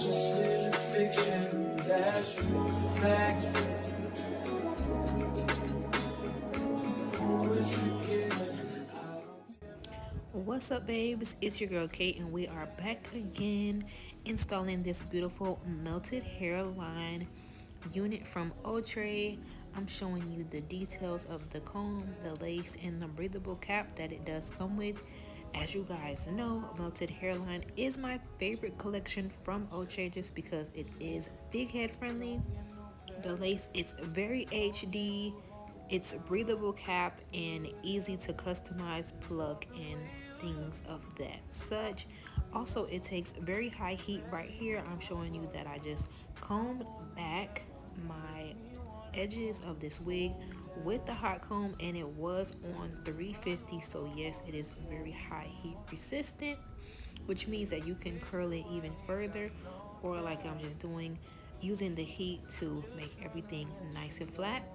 What's up, babes? It's your girl Kate, and we are back again installing this beautiful melted hairline unit from Outre. I'm showing you the details of the comb, the lace, and the breathable cap that it does come with. As you guys know, melted hairline is my favorite collection from Outre just because it is big head friendly. The lace is very HD. It's breathable cap and easy to customize, plug, and things of that such. Also, it takes very high heat right here. I'm showing you that I just combed back my edges of this wig with the hot comb, and it was on 350. So yes, it is very high heat resistant, which means that you can curl it even further, or like I'm just doing, using the heat to make everything nice and flat.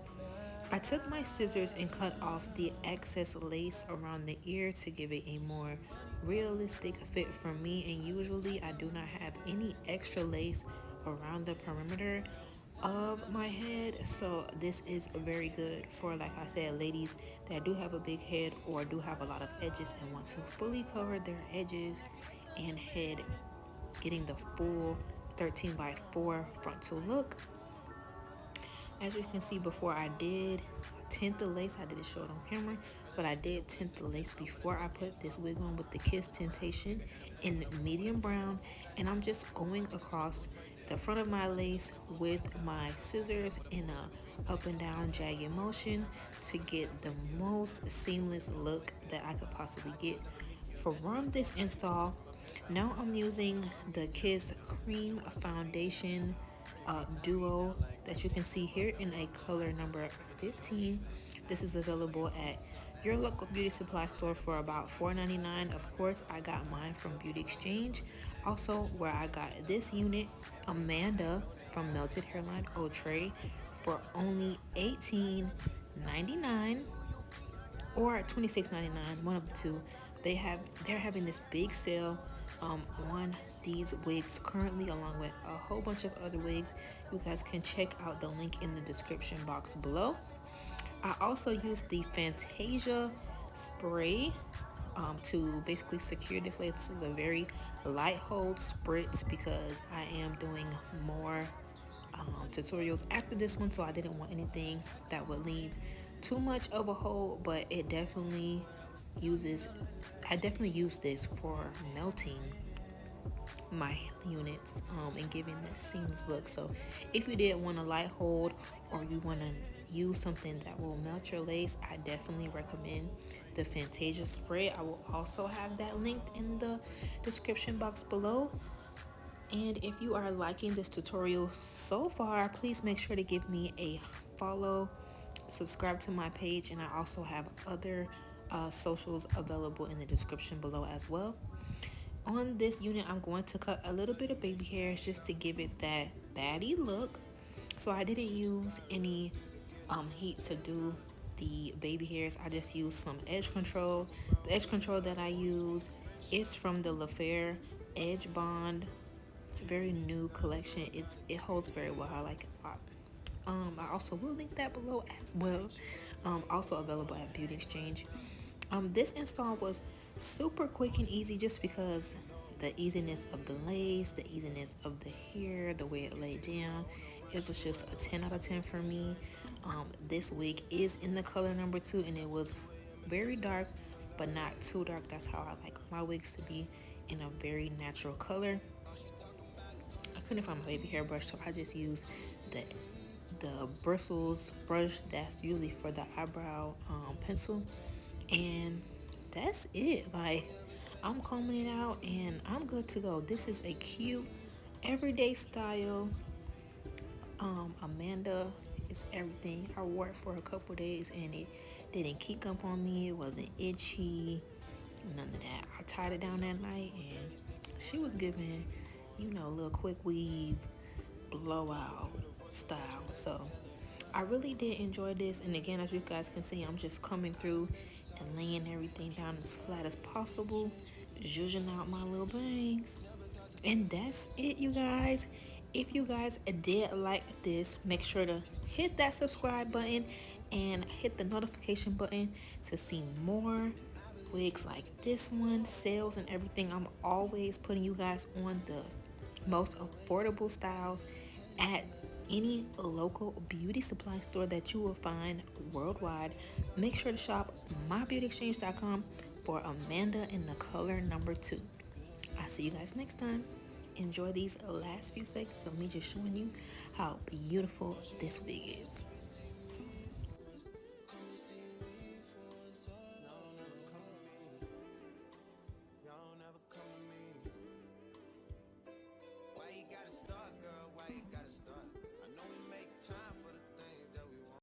I took my scissors and cut off the excess lace around the ear to give it a more realistic fit for me, and usually I do not have any extra lace around the perimeter of my head, so this is very good for, like I said, ladies that do have a big head or do have a lot of edges and want to fully cover their edges and head, getting the full 13 by 4 frontal look. As you can see, before I did tint the lace, I didn't show it on camera, but I did tint the lace before I put this wig on with the Kiss Tintation in medium brown. And I'm just going across the front of my lace with my scissors in a up and down jagged motion to get the most seamless look that I could possibly get from this install. Now I'm using the Kiss Cream Foundation duo that you can see here in a color number 15. This is available at your local beauty supply store for about $4.99. Of course, I got mine from Beauty Exchange. Also, where I got this unit, Amanda from Melted Hairline Outre, for only $18.99 or $26.99, one of the two. They're having this big sale on these wigs currently, along with a whole bunch of other wigs. You guys can check out the link in the description box below. I also used the Fantasia spray to basically secure this lace. This is a very light hold spritz because I am doing more tutorials after this one, so I didn't want anything that would leave too much of a hold, but it definitely uses I definitely use this for melting my units and giving that seamless look. So if you did want a light hold or you want to use something that will melt your lace, I definitely recommend the Fantasia spray. I will also have that linked in the description box below. And if you are liking this tutorial so far, please make sure to give me a follow, subscribe to my page, and I also have other socials available in the description below as well. On this unit, I'm going to cut a little bit of baby hairs just to give it that baddie look. So I didn't use any heat to do the baby hairs. I just used some edge control. The edge control that I use is from the LaFair Edge Bond, very new collection. It holds very well. I like it a lot. I also will link that below as well. Also available at Beauty Exchange. This install was super quick and easy just because the easiness of the lace, the easiness of the hair, the way it laid down. It was just a 10 out of 10 for me. This wig is in the color number 2, and it was very dark, but not too dark. That's how I like my wigs to be, in a very natural color. I couldn't find my baby hair brush, so I just used the bristles brush that's usually for the eyebrow pencil, and that's it. Like, I'm combing it out and I'm good to go. This is a cute everyday style. Amanda is everything. I wore it for a couple days and it didn't kick up on me. It wasn't itchy, none of that. I tied it down that night and she was giving, a little quick weave blowout style. So I really did enjoy this, and again, as you guys can see, I'm just coming through and laying everything down as flat as possible, zhuzhing out my little bangs. And that's it, you guys. If you guys did like this, make sure to hit that subscribe button and hit the notification button to see more wigs like this one, sales and everything. I'm always putting you guys on the most affordable styles at any local beauty supply store that you will find worldwide. Make sure to shop mybeautyexchange.com for Amanda in the color number 2. I'll see you guys next time. Enjoy these last few seconds of me just showing you how beautiful this wig is.